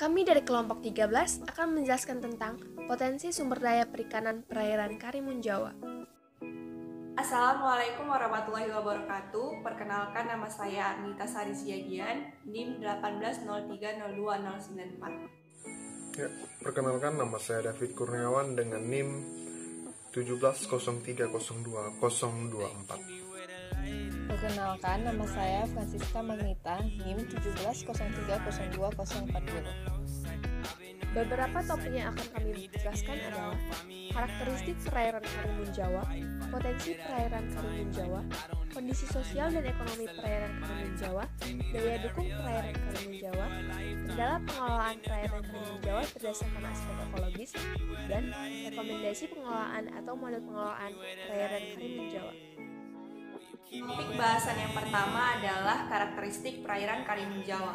Kami dari kelompok 13 akan menjelaskan tentang potensi sumber daya perikanan perairan Karimun Jawa. Assalamualaikum warahmatullahi wabarakatuh. Perkenalkan, nama saya Anita Sari Siagian, NIM 180302094. Ya, perkenalkan, nama saya David Kurniawan dengan NIM 170302024. Perkenalkan, nama saya Francisca Magnita, NIM 170302040. Beberapa topik yang akan kami jelaskan adalah karakteristik perairan Karimun Jawa, potensi perairan Karimun Jawa, kondisi sosial dan ekonomi perairan Karimun Jawa, daya dukung perairan Karimun Jawa, kendala pengelolaan perairan Karimun Jawa berdasarkan aspek ekologis, dan rekomendasi pengelolaan atau model pengelolaan perairan Karimun Jawa. Topik bahasan yang pertama adalah karakteristik perairan Karimun Jawa.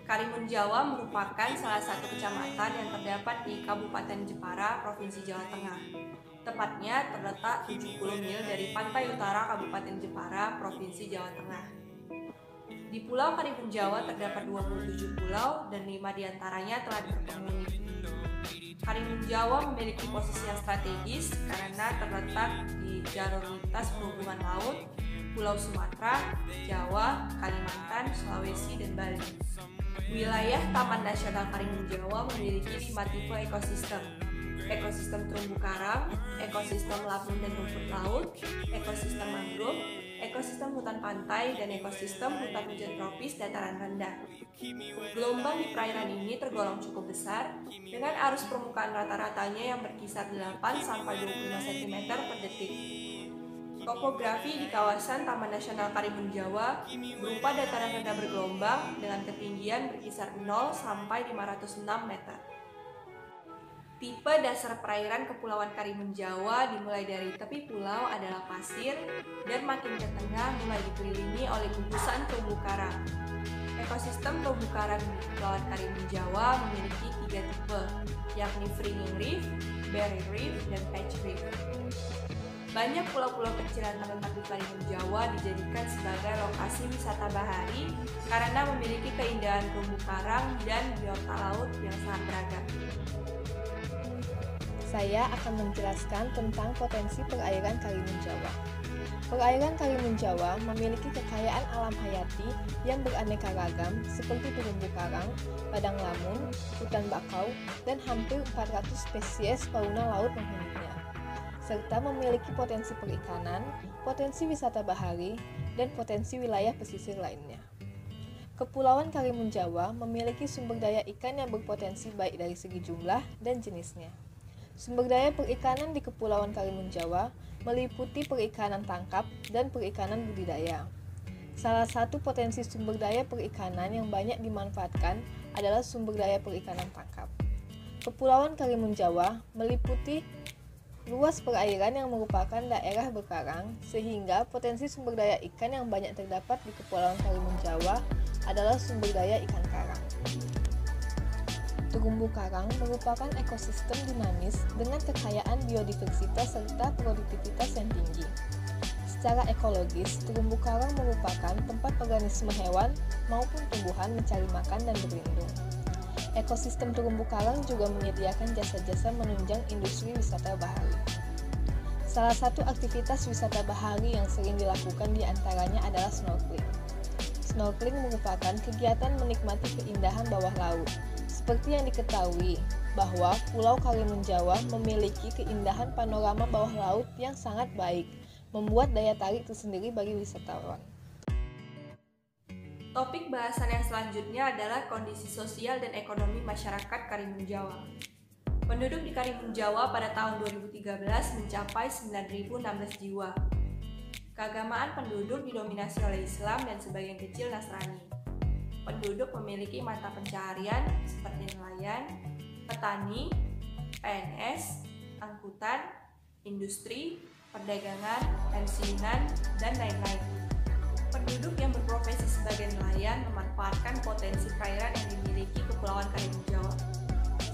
Karimun Jawa merupakan salah satu kecamatan yang terdapat di Kabupaten Jepara, Provinsi Jawa Tengah. Tepatnya terletak 70 mil dari pantai utara Kabupaten Jepara, Provinsi Jawa Tengah. Di Pulau Karimun Jawa terdapat 27 pulau dan 5 diantaranya telah terpenghuni. Karimun Jawa memiliki posisi yang strategis karena terletak di jalur lintas perhubungan laut, Pulau Sumatera, Jawa, Kalimantan, Sulawesi, dan Bali. Wilayah Taman Nasional Karimun Jawa memiliki 5 tipe ekosistem: ekosistem terumbu karang, ekosistem lamun dan rumput laut, ekosistem mangrove, ekosistem hutan pantai, dan ekosistem hutan hujan tropis dataran rendah. Gelombang di perairan ini tergolong cukup besar, dengan arus permukaan rata-ratanya yang berkisar 8-25 cm per detik. Topografi di kawasan Taman Nasional Karimun Jawa berupa dataran rendah bergelombang dengan ketinggian berkisar 0 sampai 506 meter. Tipe dasar perairan Kepulauan Karimun Jawa dimulai dari tepi pulau adalah pasir dan makin ke tengah mulai dikelilingi oleh gugusan terumbu karang. Ekosistem terumbu karang di Kepulauan Karimun Jawa memiliki 3 tipe, yakni Fringing Reef, Barrier Reef, dan Patch Reef. Banyak pulau-pulau kecil yang terletak di Karimun Jawa dijadikan sebagai lokasi wisata bahari karena memiliki keindahan terumbu karang dan biota laut yang sangat beragam. Saya akan menjelaskan tentang potensi perairan Karimun Jawa. Perairan Karimun Jawa memiliki kekayaan alam hayati yang beraneka ragam seperti terumbu karang, padang lamun, hutan bakau, dan hampir 400 spesies fauna laut penghuninya, serta memiliki potensi perikanan, potensi wisata bahari, dan potensi wilayah pesisir lainnya. Kepulauan Karimun Jawa memiliki sumber daya ikan yang berpotensi baik dari segi jumlah dan jenisnya. Sumber daya perikanan di Kepulauan Karimun Jawa meliputi perikanan tangkap dan perikanan budidaya. Salah satu potensi sumber daya perikanan yang banyak dimanfaatkan adalah sumber daya perikanan tangkap. Kepulauan Karimun Jawa meliputi luas perairan yang merupakan daerah berkarang, sehingga potensi sumber daya ikan yang banyak terdapat di Kepulauan Karimun Jawa adalah sumber daya ikan karang. Terumbu karang merupakan ekosistem dinamis dengan kekayaan biodiversitas serta produktivitas yang tinggi. Secara ekologis, terumbu karang merupakan tempat organisme hewan maupun tumbuhan mencari makan dan berlindung. Ekosistem terumbu karang juga menyediakan jasa-jasa menunjang industri wisata bahari. Salah satu aktivitas wisata bahari yang sering dilakukan diantaranya adalah snorkeling. Snorkeling merupakan kegiatan menikmati keindahan bawah laut. Seperti yang diketahui, bahwa Pulau Karimun Jawa memiliki keindahan panorama bawah laut yang sangat baik, membuat daya tarik tersendiri bagi wisatawan. Topik bahasan yang selanjutnya adalah kondisi sosial dan ekonomi masyarakat Karimun Jawa. Penduduk di Karimun Jawa pada tahun 2013 mencapai 9.016 jiwa. Keagamaan penduduk didominasi oleh Islam dan sebagian kecil Nasrani. Penduduk memiliki mata pencaharian seperti nelayan, petani, PNS, angkutan, industri, perdagangan, pensiunan, dan lain-lain. Penduduk yang berprofesi sebagai nelayan memanfaatkan potensi perairan yang dimiliki Kepulauan Karimun Jawa.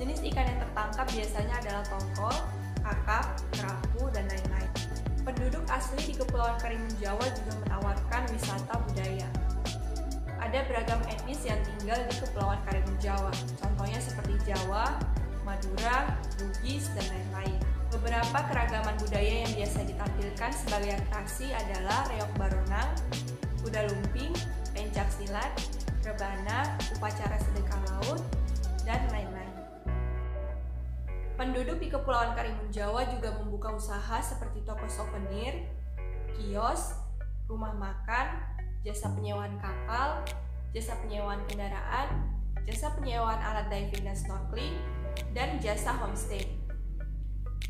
Jenis ikan yang tertangkap biasanya adalah tongkol, kakap, kerapu, dan lain-lain. Penduduk asli di Kepulauan Karimun Jawa juga menawarkan wisata budaya. Ada beragam etnis yang tinggal di Kepulauan Karimun Jawa, contohnya Jawa, Madura, Bugis, dan lain-lain. Beberapa keragaman budaya yang biasa ditampilkan sebagai atraksi adalah reok baronang, kuda lumping, pencak silat, rebana, upacara sedekah laut, dan lain-lain. Penduduk di Kepulauan Karimun Jawa juga membuka usaha seperti toko souvenir, kios, rumah makan, jasa penyewaan kapal, jasa penyewaan kendaraan, jasa penyewaan alat diving dan snorkeling, dan jasa homestay.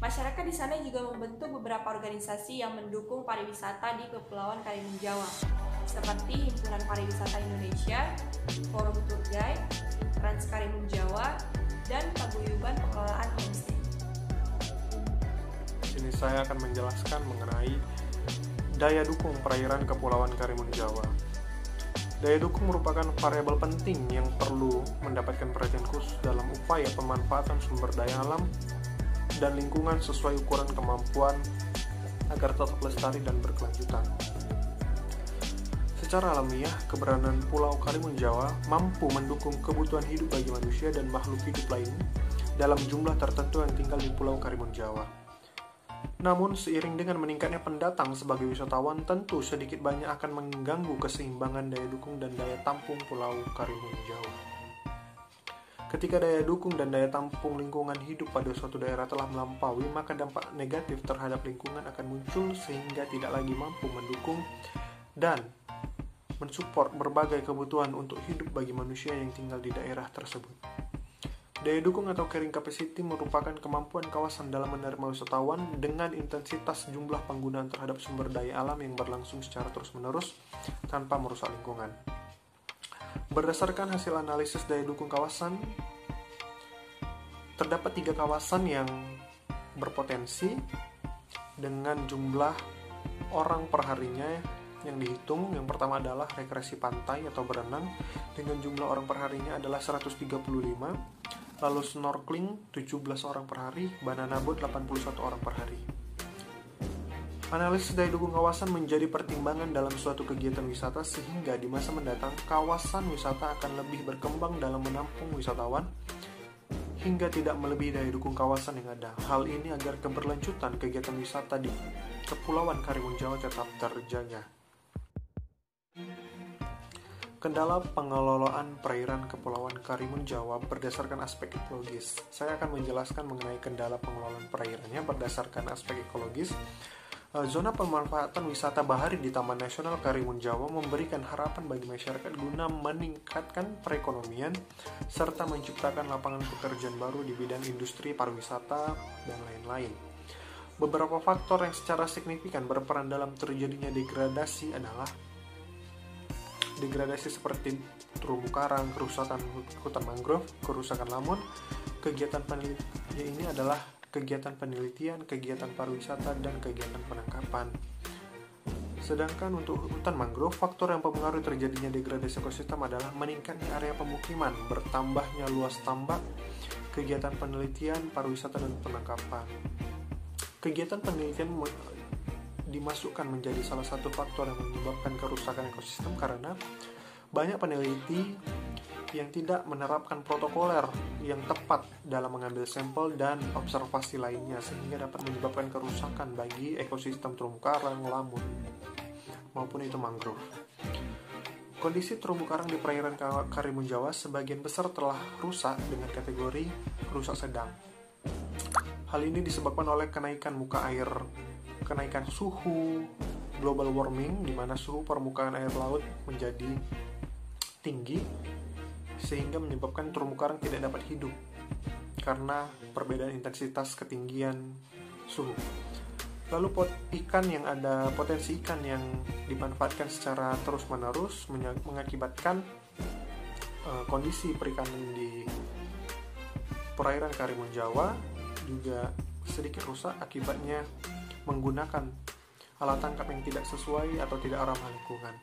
Masyarakat di sana juga membentuk beberapa organisasi yang mendukung pariwisata di Kepulauan Karimun Jawa, seperti Himpunan Pariwisata Indonesia, Forum Tour Guide, Trans Karimun Jawa, dan Paguyuban Pengelolaan Homestay. Di sini saya akan menjelaskan mengenai daya dukung perairan Kepulauan Karimun Jawa. Daya dukung merupakan variabel penting yang perlu mendapatkan perhatian khusus dalam upaya pemanfaatan sumber daya alam dan lingkungan sesuai ukuran kemampuan agar tetap lestari dan berkelanjutan. Secara alamiah, keberadaan Pulau Karimun Jawa mampu mendukung kebutuhan hidup bagi manusia dan makhluk hidup lain dalam jumlah tertentu yang tinggal di Pulau Karimun Jawa. Namun, seiring dengan meningkatnya pendatang sebagai wisatawan, tentu sedikit banyak akan mengganggu keseimbangan daya dukung dan daya tampung Pulau Karimun Jawa. Ketika daya dukung dan daya tampung lingkungan hidup pada suatu daerah telah melampaui, maka dampak negatif terhadap lingkungan akan muncul sehingga tidak lagi mampu mendukung dan mensupport berbagai kebutuhan untuk hidup bagi manusia yang tinggal di daerah tersebut. Daya dukung atau carrying capacity merupakan kemampuan kawasan dalam menerima wisatawan dengan intensitas jumlah penggunaan terhadap sumber daya alam yang berlangsung secara terus-menerus tanpa merusak lingkungan. Berdasarkan hasil analisis daya dukung kawasan, terdapat 3 kawasan yang berpotensi dengan jumlah orang perharinya yang dihitung. Yang pertama adalah rekreasi pantai atau berenang dengan jumlah orang perharinya adalah 135, lalu snorkeling 17 orang per hari, banana boat 81 orang per hari. Analisis daya dukung kawasan menjadi pertimbangan dalam suatu kegiatan wisata sehingga di masa mendatang kawasan wisata akan lebih berkembang dalam menampung wisatawan hingga tidak melebihi daya dukung kawasan yang ada. Hal ini agar keberlanjutan kegiatan wisata di Kepulauan Karimun Jawa tetap terjaga. Kendala pengelolaan perairan Kepulauan Karimun Jawa berdasarkan aspek ekologis. Saya akan menjelaskan mengenai kendala pengelolaan perairannya berdasarkan aspek ekologis. Zona pemanfaatan wisata bahari di Taman Nasional Karimun Jawa memberikan harapan bagi masyarakat guna meningkatkan perekonomian serta menciptakan lapangan pekerjaan baru di bidang industri pariwisata dan lain-lain. Beberapa faktor yang secara signifikan berperan dalam terjadinya degradasi adalah degradasi seperti terumbu karang, kerusakan hutan mangrove, kerusakan lamun. Kegiatan penelitian ini adalah kegiatan penelitian, kegiatan pariwisata, dan kegiatan penangkapan. Sedangkan untuk hutan mangrove, faktor yang mempengaruhi terjadinya degradasi ekosistem adalah meningkatnya area pemukiman, bertambahnya luas tambak, kegiatan penelitian, pariwisata, dan penangkapan. Kegiatan penelitian dimasukkan menjadi salah satu faktor yang menyebabkan kerusakan ekosistem karena banyak peneliti yang tidak menerapkan protokoler yang tepat dalam mengambil sampel dan observasi lainnya sehingga dapat menyebabkan kerusakan bagi ekosistem terumbu karang, lamun, maupun itu mangrove. Kondisi terumbu karang di perairan Karimun Jawa sebagian besar telah rusak dengan kategori rusak sedang. Hal ini disebabkan oleh kenaikan muka air, kenaikan suhu global warming di mana suhu permukaan air laut menjadi tinggi sehingga menyebabkan terumbu karang tidak dapat hidup karena perbedaan intensitas ketinggian suhu. Lalu potensi ikan yang dimanfaatkan secara terus-menerus mengakibatkan kondisi perikanan di perairan Karimun Jawa juga sedikit rusak akibatnya menggunakan alat tangkap yang tidak sesuai atau tidak ramah lingkungan.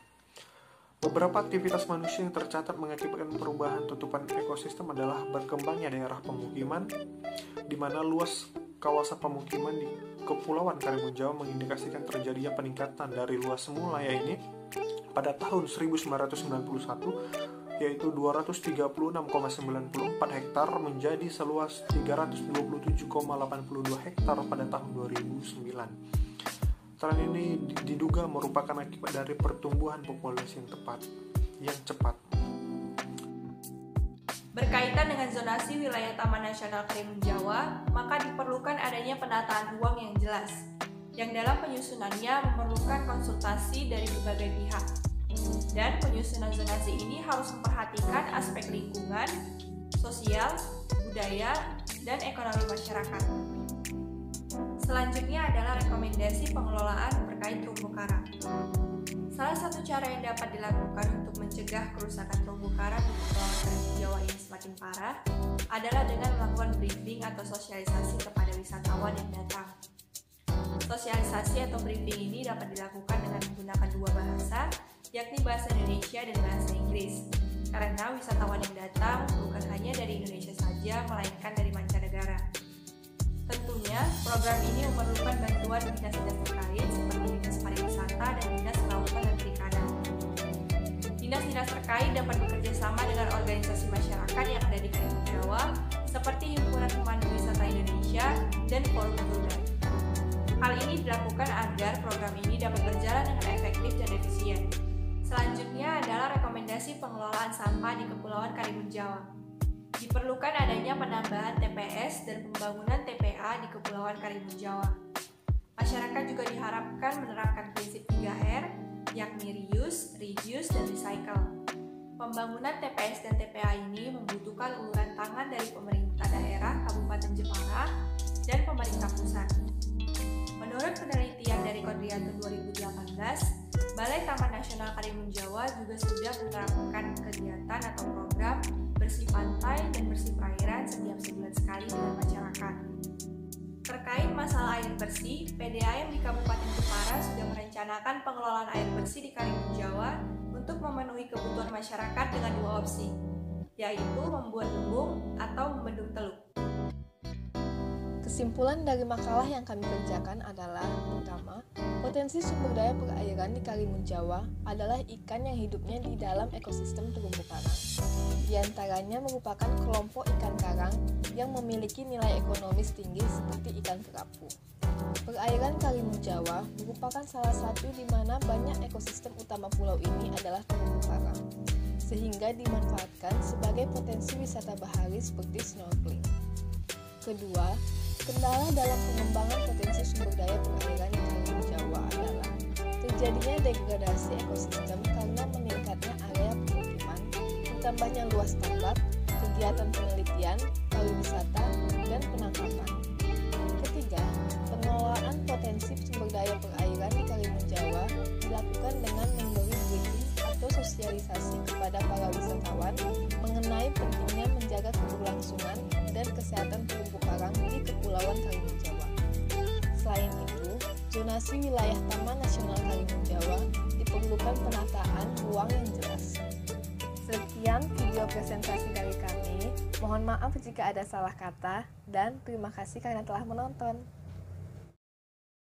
Beberapa aktivitas manusia yang tercatat mengakibatkan perubahan tutupan ekosistem adalah berkembangnya daerah pemukiman, di mana luas kawasan pemukiman di Kepulauan Karimun Jawa mengindikasikan terjadinya peningkatan dari luas semula, yaitu pada tahun 1991 yaitu 236,94 hektar menjadi seluas 327,82 hektar pada tahun 2009. Tren ini diduga merupakan akibat dari pertumbuhan populasi yang cepat. Berkaitan dengan zonasi wilayah Taman Nasional Karimun Jawa, maka diperlukan adanya penataan ruang yang jelas, yang dalam penyusunannya memerlukan konsultasi dari berbagai pihak. Dan penyusunan zonasi ini harus memperhatikan aspek lingkungan, sosial, budaya, dan ekonomi masyarakat. Selanjutnya adalah rekomendasi pengelolaan terkait terumbu karang. Salah satu cara yang dapat dilakukan untuk mencegah kerusakan terumbu karang di Kepulauan Karimun Jawa ini semakin parah adalah dengan melakukan briefing atau sosialisasi kepada wisatawan yang datang. Sosialisasi atau briefing ini dapat dilakukan dengan menggunakan dua bahasa, yakni bahasa Indonesia dan bahasa Inggris. Karena wisatawan yang datang bukan hanya dari Indonesia saja, melainkan dari mancanegara. Tentunya, program ini memerlukan bantuan dinas-dinas terkait seperti Dinas Pariwisata dan Dinas Kelautan dan Perikanan. Dinas-dinas terkait dapat bekerja sama dengan organisasi masyarakat yang ada di Karimun Jawa, seperti Himpunan Pemandu Wisata Indonesia dan Forum Brunei. Hal ini dilakukan agar program ini dapat berjalan dengan efektif dan efisien. Selanjutnya adalah rekomendasi pengelolaan sampah di Kepulauan Karimun Jawa. Diperlukan adanya penambahan TPS dan pembangunan TPA di Kepulauan Karimun Jawa. Masyarakat juga diharapkan menerapkan prinsip 3R, yakni reuse, reduce, dan recycle. Pembangunan TPS dan TPA ini membutuhkan uluran tangan dari pemerintah daerah Kabupaten Jepara dan pemerintah pusat. Menurut penelitian dari Kodrianto 2018, Balai Taman Nasional Karimun Jawa juga sudah menerapkan kegiatan atau program bersih pantai dan bersih perairan setiap sebulan sekali dengan masyarakat. Terkait masalah air bersih, PDAM di Kabupaten Jepara sudah merencanakan pengelolaan air bersih di Karimun Jawa untuk memenuhi kebutuhan masyarakat dengan dua opsi, yaitu membuat embung atau membendung teluk. Kesimpulan dari makalah yang kami kerjakan adalah: pertama, potensi sumber daya perairan di Karimun Jawa adalah ikan yang hidupnya di dalam ekosistem terumbu karang. Di antaranya merupakan kelompok ikan karang yang memiliki nilai ekonomis tinggi seperti ikan kerapu. Perairan Karimun Jawa merupakan salah satu di mana banyak ekosistem utama pulau ini adalah terumbu karang, sehingga dimanfaatkan sebagai potensi wisata bahari seperti snorkeling. Kedua, kendala dalam pengembangan potensi sumber daya perairan di Karimun Jawa adalah terjadinya degradasi ekosistem karena meningkatnya area pemukiman, bertambahnya luas tambak, kegiatan penelitian, pariwisata, dan penangkapan. Ketiga, pengelolaan potensi sumber daya perairan di Karimun Jawa dilakukan dengan memberi briefing atau sosialisasi kepada para wisatawan mengenai pentingnya menjaga keberlangsungan dan kesehatan terumbu karang di Kepulauan Karimun Jawa. Selain itu, zonasi wilayah Taman Nasional Karimun Jawa diperlukan penataan ruang yang jelas. Sekian video presentasi dari kami. Mohon maaf jika ada salah kata dan terima kasih karena telah menonton.